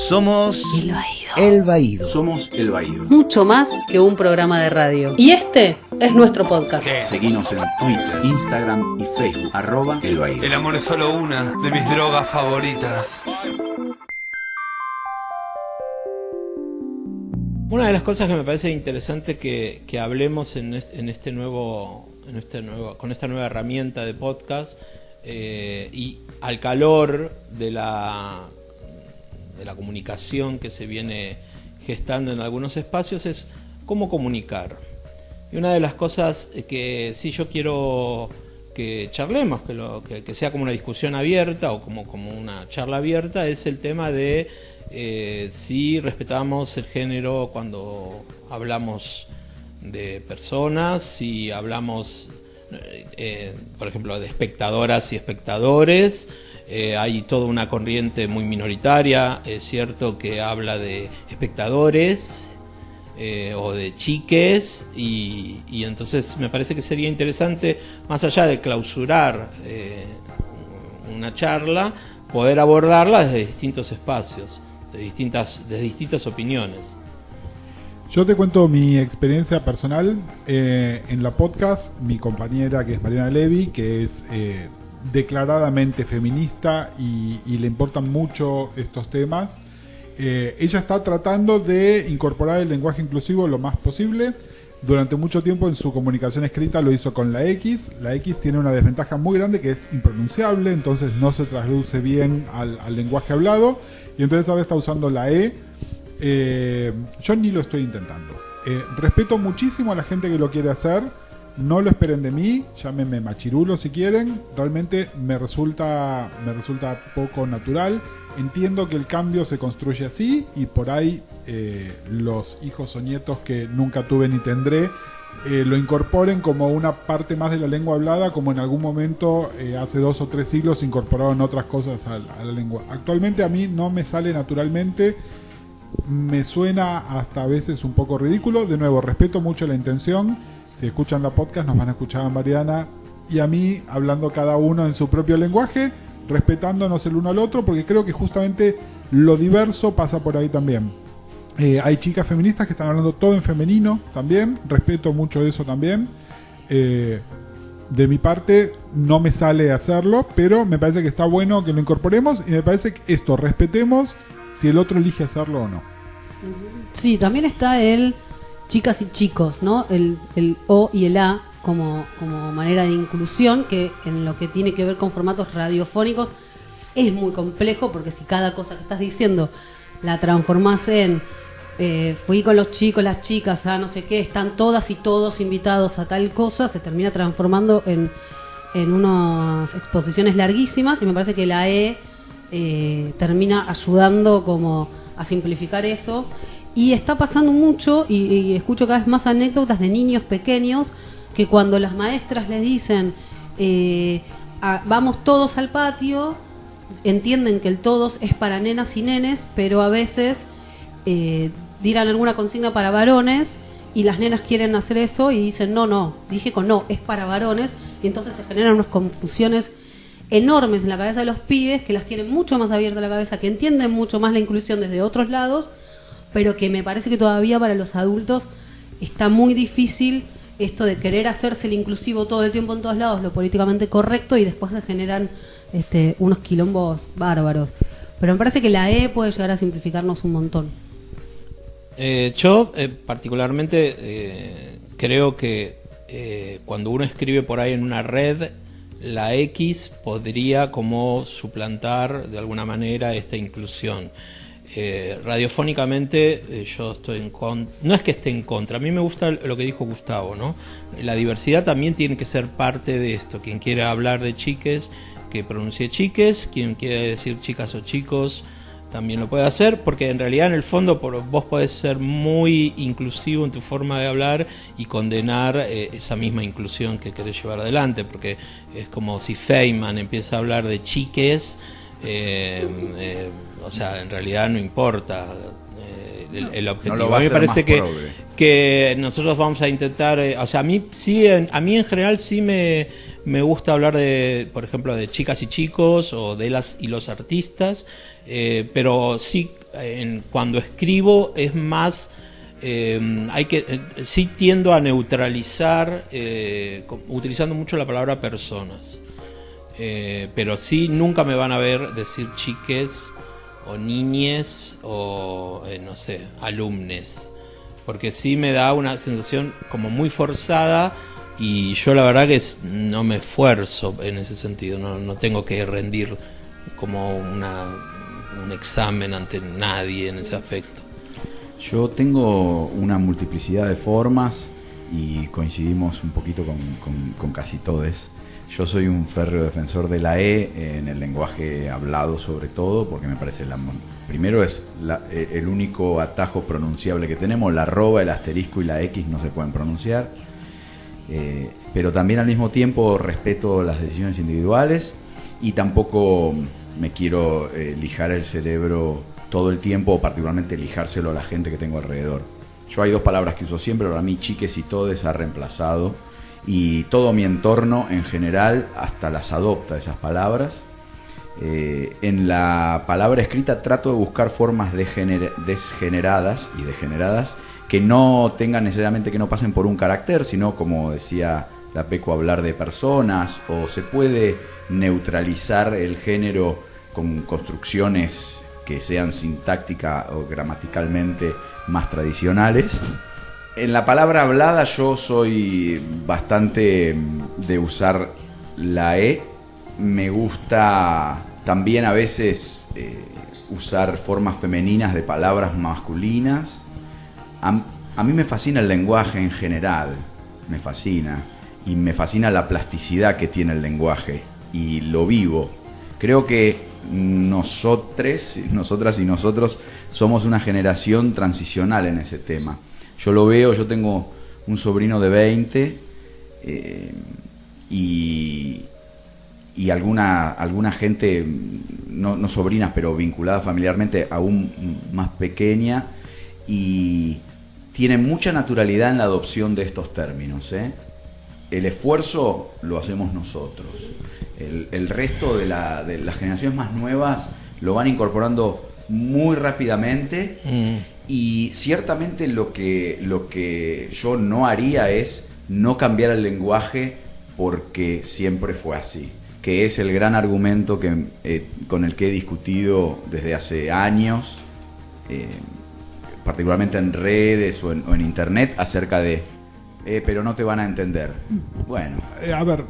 Somos El Baído. El Baído. Somos El Baído. Mucho más que un programa de radio. Y este es nuestro podcast. Seguinos en Twitter, Instagram y Facebook, @El Baído. El amor es solo una de mis drogas favoritas. Una de las cosas que me parece interesante que hablemos con esta nueva herramienta de podcast y al calor de la comunicación que se viene gestando en algunos espacios es cómo comunicar. Y una de las cosas que sí yo quiero que charlemos, que sea como una discusión abierta o como una charla abierta, es el tema de si respetamos el género cuando hablamos de personas, si hablamos, por ejemplo, de espectadoras y espectadores. Hay toda una corriente muy minoritaria, es cierto, que habla de espectadores o de chiques y entonces me parece que sería interesante, más allá de clausurar una charla, poder abordarla desde distintos espacios, de distintas opiniones. Yo te cuento mi experiencia personal. En la podcast, mi compañera, que es Mariana Levy, que es declaradamente feminista y le importan mucho estos temas, ella está tratando de incorporar el lenguaje inclusivo lo más posible. Durante mucho tiempo en su comunicación escrita lo hizo con la X. La X tiene una desventaja muy grande, que es impronunciable, entonces no se traduce bien al lenguaje hablado, y entonces ahora está usando la E. Yo ni lo estoy intentando. Respeto muchísimo a la gente que lo quiere hacer. No lo esperen de mí, llámenme machirulo si quieren. Realmente me resulta poco natural. Entiendo que el cambio se construye así, y por ahí los hijos o nietos que nunca tuve ni tendré lo incorporen como una parte más de la lengua hablada, como en algún momento hace 2 o 3 siglos incorporaron otras cosas a la lengua. Actualmente a mí no me sale naturalmente. Me suena hasta a veces un poco ridículo. De nuevo, respeto mucho la intención. Si escuchan la podcast nos van a escuchar a Mariana y a mí hablando cada uno en su propio lenguaje, respetándonos el uno al otro, porque creo que justamente lo diverso pasa por ahí también. Hay chicas feministas que están hablando todo en femenino también, respeto mucho eso también. De mi parte no me sale hacerlo, pero me parece que está bueno que lo incorporemos, y me parece que respetemos si el otro elige hacerlo o no. Sí, también está el chicas y chicos, ¿no? El O y el A como manera de inclusión, que en lo que tiene que ver con formatos radiofónicos es muy complejo, porque si cada cosa que estás diciendo la transformás en fui con los chicos, las chicas, no sé qué, están todas y todos invitados a tal cosa, se termina transformando en unas exposiciones larguísimas, y me parece que la E termina ayudando como a simplificar eso. Y está pasando mucho, y escucho cada vez más anécdotas de niños pequeños que cuando las maestras les dicen vamos todos al patio, entienden que el todos es para nenas y nenes, pero a veces dirán alguna consigna para varones y las nenas quieren hacer eso y dicen no, dije con no, es para varones, y entonces se generan unas confusiones enormes en la cabeza de los pibes, que las tienen mucho más abierta la cabeza, que entienden mucho más la inclusión desde otros lados, pero que me parece que todavía para los adultos está muy difícil esto de querer hacerse el inclusivo todo el tiempo en todos lados, lo políticamente correcto, y después se generan unos quilombos bárbaros. Pero me parece que la E puede llegar a simplificarnos un montón. Yo particularmente creo que cuando uno escribe por ahí en una red, la X podría como suplantar de alguna manera esta inclusión. Radiofónicamente yo estoy en contra, no es que esté en contra, a mí me gusta lo que dijo Gustavo, ¿no? La diversidad también tiene que ser parte de esto. Quien quiera hablar de chiques, que pronuncie chiques, quien quiera decir chicas o chicos también lo puede hacer, porque en realidad en el fondo vos podés ser muy inclusivo en tu forma de hablar y condenar esa misma inclusión que querés llevar adelante, porque es como si Feynman empieza a hablar de chiques, o sea, en realidad no importa el objetivo. No, a mí me parece que nosotros vamos a intentar, o sea, a mí en general sí me gusta hablar de, por ejemplo, de chicas y chicos o de las y los artistas, pero sí cuando escribo es más... sí tiendo a neutralizar utilizando mucho la palabra personas, pero sí nunca me van a ver decir chiques o niñes o no sé, alumnes, porque sí me da una sensación como muy forzada y yo la verdad que no me esfuerzo en ese sentido, no tengo que rendir como un examen ante nadie en ese aspecto. Yo tengo una multiplicidad de formas y coincidimos un poquito con casi todos. Yo soy un férreo defensor de la E en el lenguaje hablado sobre todo, porque me parece primero es el único atajo pronunciable que tenemos. La arroba, el asterisco y la X no se pueden pronunciar. Pero también al mismo tiempo respeto las decisiones individuales y tampoco me quiero lijar el cerebro todo el tiempo, o particularmente lijárselo a la gente que tengo alrededor. Yo hay dos palabras que uso siempre, para mí chiques y todes ha reemplazado, y todo mi entorno en general hasta las adopta esas palabras. En la palabra escrita trato de buscar formas desgeneradas y degeneradas que no tengan necesariamente que no pasen por un carácter, sino, como decía la Peco, hablar de personas, o se puede neutralizar el género con construcciones que sean sintáctica o gramaticalmente más tradicionales. En la palabra hablada yo soy bastante de usar la E. Me gusta también a veces usar formas femeninas de palabras masculinas. A mí me fascina el lenguaje en general, me fascina. Y me fascina la plasticidad que tiene el lenguaje, y lo vivo. Creo que nosotras y nosotros somos una generación transicional en ese tema. Yo lo veo, yo tengo un sobrino de 20 y alguna gente, no sobrinas, pero vinculada familiarmente aún más pequeña, y tiene mucha naturalidad en la adopción de estos términos, El esfuerzo lo hacemos nosotros. El resto de las generaciones más nuevas lo van incorporando muy rápidamente, y ciertamente lo que yo no haría es no cambiar el lenguaje porque siempre fue así, que es el gran argumento con el que he discutido desde hace años, particularmente en redes o en internet, acerca de pero no te van a entender. Bueno. A ver,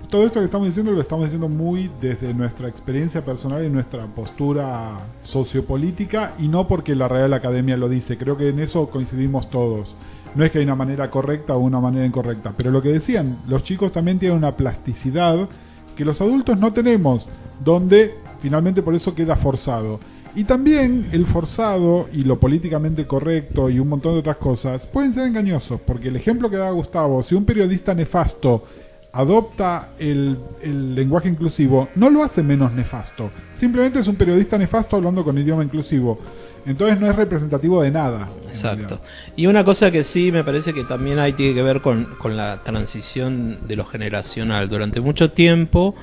todo esto que estamos diciendo lo estamos diciendo muy desde nuestra experiencia personal y nuestra postura sociopolítica, y no porque la Real Academia lo dice. Creo que en eso coincidimos todos. No es que hay una manera correcta o una manera incorrecta, pero lo que decían, los chicos también tienen una plasticidad que los adultos no tenemos, donde finalmente por eso queda forzado. Y también el forzado y lo políticamente correcto y un montón de otras cosas pueden ser engañosos, porque el ejemplo que da Gustavo, si un periodista nefasto adopta el lenguaje inclusivo, no lo hace menos nefasto, simplemente es un periodista nefasto hablando con idioma inclusivo, entonces no es representativo de nada. Exacto. Y una cosa que sí me parece que también tiene que ver con la transición de lo generacional. Durante mucho tiempo,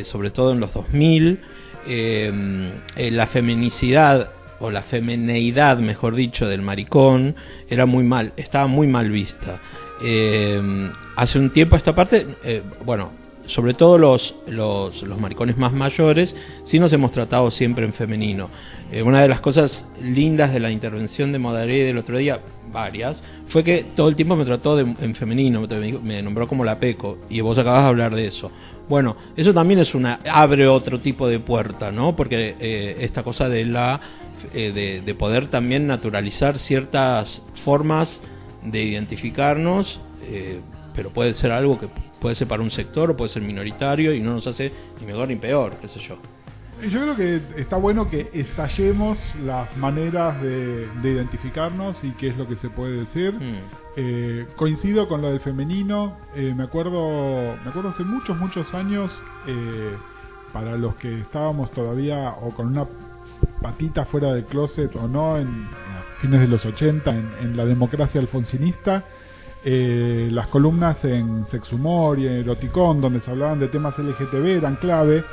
sobre todo en los 2000, la feminicidad o la femineidad, mejor dicho, del maricón estaba muy mal vista. Hace un tiempo a esta parte, sobre todo los maricones más mayores, sí nos hemos tratado siempre en femenino. Una de las cosas lindas de la intervención de Modaré del otro día, varias, fue que todo el tiempo me trató en femenino, me nombró como la Peco, y vos acabas de hablar de eso. Bueno, eso también abre otro tipo de puerta, ¿no? Porque esta cosa de poder también naturalizar ciertas formas de identificarnos, pero puede ser algo que puede ser para un sector o puede ser minoritario y no nos hace ni mejor ni peor, qué sé yo. Yo creo que está bueno que estallemos las maneras de identificarnos y qué es lo que se puede decir. Coincido con lo del femenino. Me acuerdo hace muchos años, para los que estábamos todavía o con una patita fuera del closet o no, a fines de los 80, en la democracia alfonsinista, las columnas en Sexhumor y en Eroticón, donde se hablaban de temas LGTB, eran clave.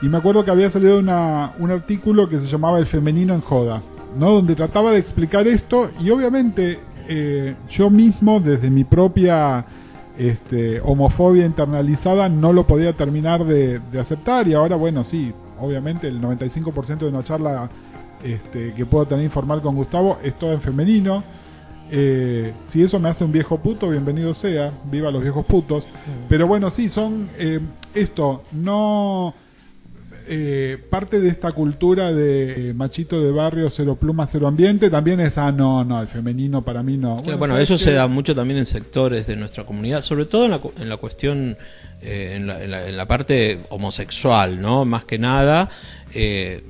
y me acuerdo que había salido un artículo que se llamaba El femenino en joda, ¿no? Donde trataba de explicar esto, y obviamente yo mismo, desde mi propia homofobia internalizada, no lo podía terminar de aceptar, y ahora, bueno, sí, obviamente el 95% de una charla que puedo tener informal con Gustavo es todo en femenino. Si eso me hace un viejo puto, bienvenido sea, viva los viejos putos. Pero bueno, sí, son parte de esta cultura de machito de barrio, cero pluma, cero ambiente, también es, no, el femenino para mí no. Bueno, eso se da mucho también en sectores de nuestra comunidad, sobre todo en la cuestión, en la parte homosexual, ¿no? Más que nada, en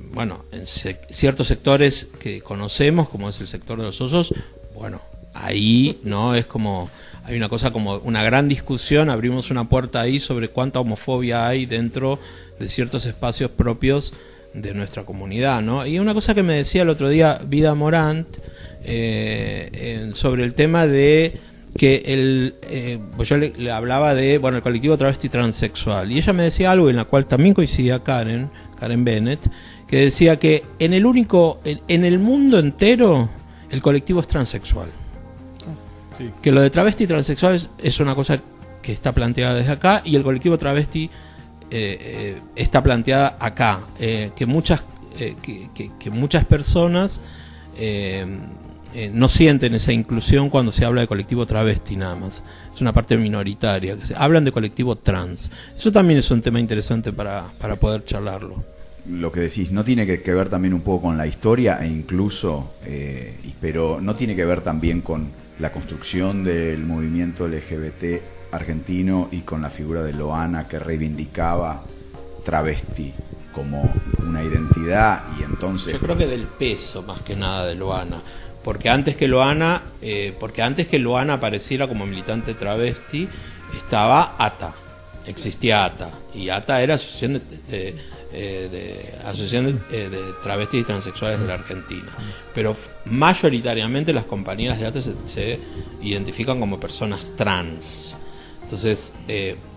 ciertos sectores que conocemos, como es el sector de los osos, bueno, ahí, ¿no? Es como, hay una cosa como una gran discusión, abrimos una puerta ahí sobre cuánta homofobia hay dentro de ciertos espacios propios de nuestra comunidad, ¿no? Y una cosa que me decía el otro día Vida Morant sobre el tema de que pues yo le hablaba de, el colectivo travesti transexual, y ella me decía algo en la cual también coincidía Karen Bennett, que decía que en el mundo entero el colectivo es transexual. Sí. Que lo de travesti transexual es una cosa que está planteada desde acá, y el colectivo travesti está planteada acá, que muchas personas no sienten esa inclusión cuando se habla de colectivo travesti nada más. Es una parte minoritaria. Hablan de colectivo trans. Eso también es un tema interesante para poder charlarlo. Lo que decís, no tiene que ver también un poco con la historia e incluso, pero no tiene que ver también con la construcción del movimiento LGBT argentino y con la figura de Loana, que reivindicaba travesti como una identidad, y entonces... Yo creo que del peso más que nada de Loana, porque antes que Loana apareciera como militante travesti, estaba ATA, existía ATA, y ATA era Asociación de Travestis y Transexuales de la Argentina, pero mayoritariamente las compañeras de ATA se identifican como personas trans. Entonces,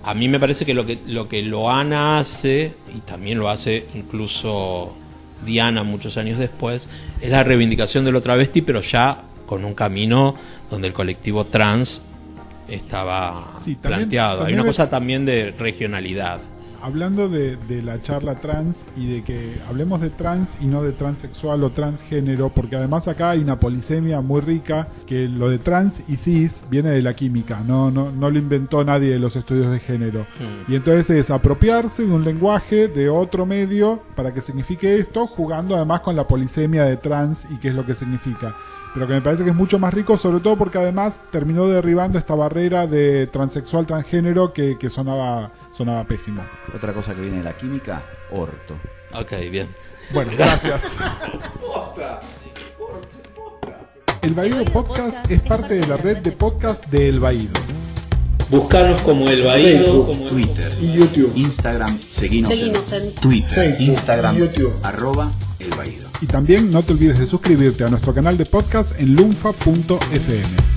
a mí me parece que lo que Loana hace, y también lo hace incluso Diana muchos años después, es la reivindicación de lo travesti, pero ya con un camino donde el colectivo trans estaba planteado. Hay una cosa también de regionalidad. Hablando de la charla trans, y de que hablemos de trans y no de transexual o transgénero, porque además acá hay una polisemia muy rica, que lo de trans y cis viene de la química, no lo inventó nadie de los estudios de género. Y entonces es apropiarse de un lenguaje de otro medio para que signifique esto, jugando además con la polisemia de trans y qué es lo que significa. Pero que me parece que es mucho más rico, sobre todo porque además terminó derribando esta barrera de transexual, transgénero que sonaba pésimo. Otra cosa que viene de la química, orto. Ok, bien. Bueno, gracias. El Baído Podcast es parte de la red de podcast de El Baído. Buscarnos como El Baído, Facebook, como Twitter y YouTube. Instagram, seguinos en Twitter, Facebook, Instagram, YouTube. @El Baído. Y también no te olvides de suscribirte a nuestro canal de podcast en lunfa.fm.